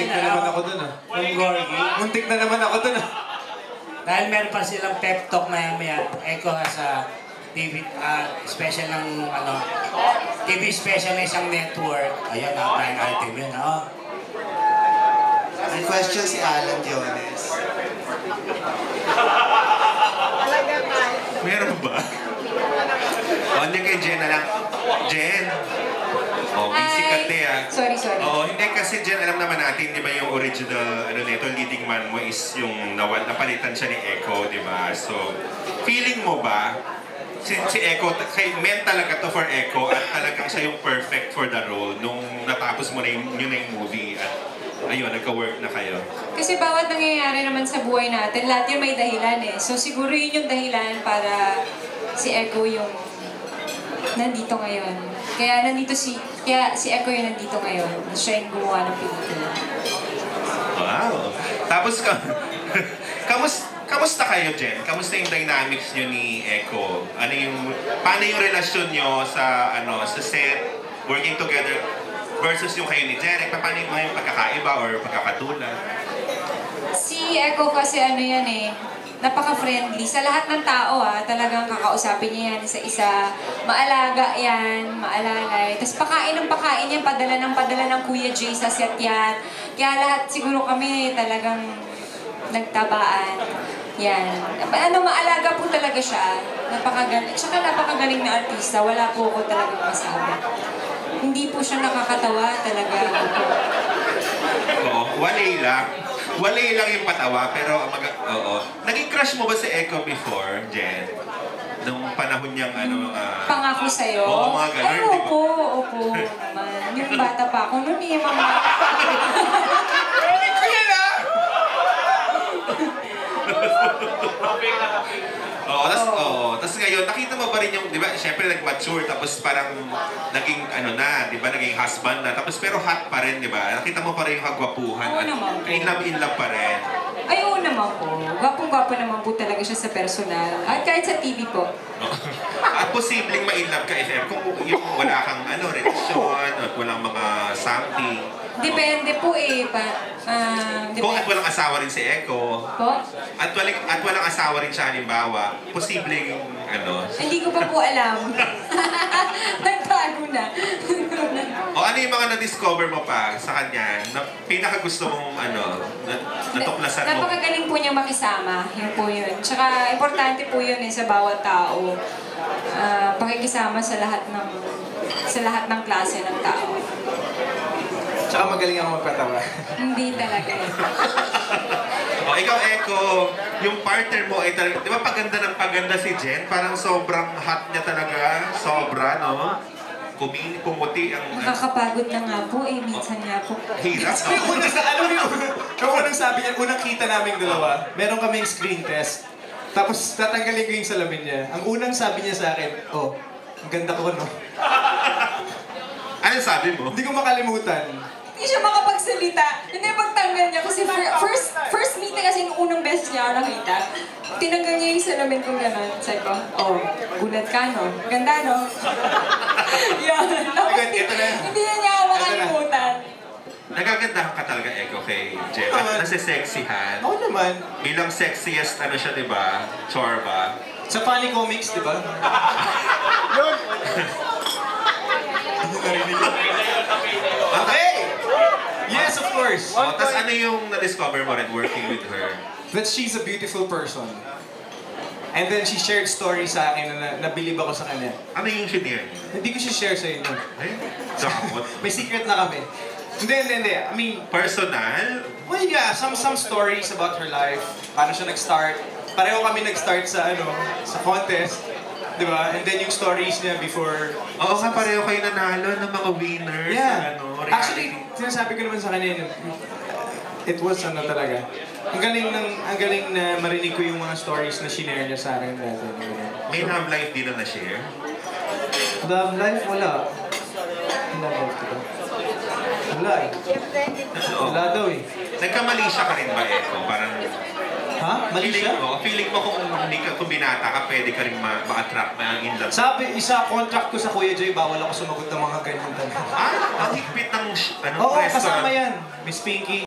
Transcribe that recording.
Muntik na naman ako dun, ah. Yung Gorgie. Muntik na naman ako dun, ah. Dahil meron pa silang pep talk maya-maya. Echo sa TV special ng TV special ng isang network. Ayan, prime item yun, ha? May question si Alan Diones. Meron ba? O, hindi kay Jen na lang. Jen! Oh, busy ka te, ah. Sorry. Oo, hindi kasi Jen, alam naman natin, di ba yung original, nito, leading man mo is yung napalitan siya ni Echo, di ba? So, feeling mo ba, si Echo, meant talaga to for Echo at talagang siya yung perfect for the role nung natapos mo na yung movie at ayun, nagka-work na kayo? Kasi bawat nangyayari naman sa buhay natin, lahat yun may dahilan eh. So siguro yun yung dahilan para si Echo yung nandito ngayon. Kaya si Echo yung nandito ngayon. Siya yung gumawa ng pelikula. Wow! Tapos, kamusta kayo, Jen? Kamusta yung dynamics nyo ni Echo? Paano yung relasyon nyo sa set, working together, versus yung kayo ni Jeric? Paano yung pagkakaiba or pagkakatulad? Si Echo kasi yan eh, napaka-friendly. Sa lahat ng tao talagang kakausapin niya yan isa-isa. Maalaga yan, maalalay. Tapos pakain yan, padala ng Kuya Jay sa set yan. Kaya lahat siguro kami talagang nagtabaan. Yan. Maalaga po talaga siya. Napakagaling. Tsaka napakagaling na artista. Wala po ako talagang masabi. Hindi po siya nakakatawa talaga. Oo, walay lang yung patawa, pero oo. Naging crush mo ba si Echo before, Jen? Nung panahon niyang Pangako sa'yo? Oo, mga ganun. Ay, opo naman. Yung bata pa ako, noon yung mga... Tapos ngayon, nakita mo ba rin yung, di ba, syempre nag-mature, tapos parang naging, di ba, naging husband na, tapos pero hot pa rin, di ba? Nakita mo pa rin yung kagwapuhan. Oo naman po. In love pa rin. Ay, oo naman po. Gwapong-gwapo naman po talaga siya sa personal. At kahit sa TV po. At posibleng ma-in love ka if kung yung wala kang relasyon at walang mga something. Depende po eh. Kung at walang asawa rin si Echo. Po? At walang asawa rin siya, halimbawa, posibleng Hindi ko pa po alam. Nagtago na. O ano yung mga na-discover mo pa sa kanya na pinaka-gusto mong natuklasan mo? Napakagaling po niya makisama. Yun po yun. Tsaka importante po yun sa bawat tao. Pakikisama sa lahat ng klase ng tao. Tsaka magaling ako magpatawa. Hindi talaga eh. O ikaw, Echo, yung partner mo ay talaga, di ba paganda ng paganda si Jen? Parang sobrang hot niya talaga. Sobra, no? Pumuti ang... Nakakapagod na nga po eh. Minsan nga po. Hirap. Yung unang sabi niya, unang kita naming dalawa, meron kaming screen test. Tapos tatanggalin ko yung salamin niya. Ang unang sabi niya sa akin, ang ganda ko, no? Anong sabi mo? Hindi ko makalimutan. Hindi siya makapagsalita. Hindi pagtanggal niya kasi first meeting kasi yung unang beses niya ako nakita. Tinanggal niya yung salamin kong gano'n. Sabi ko, gulat ka no? Ganda no? Yun. Ito na. Hindi niya ako makalimutan. Nagagandahan ka talaga, Echo, kay Jen. At nasisexihan. Oo naman. Bilang sexiest, siya, di ba? Chorba. Sa Funny Comics, di ba? Yun! Okay! Yes, of course! Tapos ano yung na-discover mo rin working with her? That she's a beautiful person. And then she shared stories sa akin na nabilib ako sa kanya. Ano yung shinare niya? Hindi ko siya share sa inyo. Ay, dapat. May secret na kami. Hindi. I mean... Personal? Well, yeah. Some stories about her life. Paano siya nag-start. Pareho kami nag-start sa contest. Diba? And then yung stories niya before... Oo nga, pareho kayo nanalo ng mga winners. Yeah. Reality. Actually, sinasabi ko naman sa kanya, it was talaga. Ang galing na marinig ko yung mga stories na shinare niya sa akin dati. May love life din na na-share? Love life? Wala. Love life, diba? Wala eh. Wala daw eh. Nagkamali siya ka rin ba, Echo? Parang... Ha? Mali siya? Feeling mo kung binata ka, pwede ka rin ma-attract na in love. Sabi, contract ko sa Kuya Jay, bawal ako sumagot ng mga ganyan talaga. Ang higpit ng Oo, restaurant. kasama yan. Miss Pinky.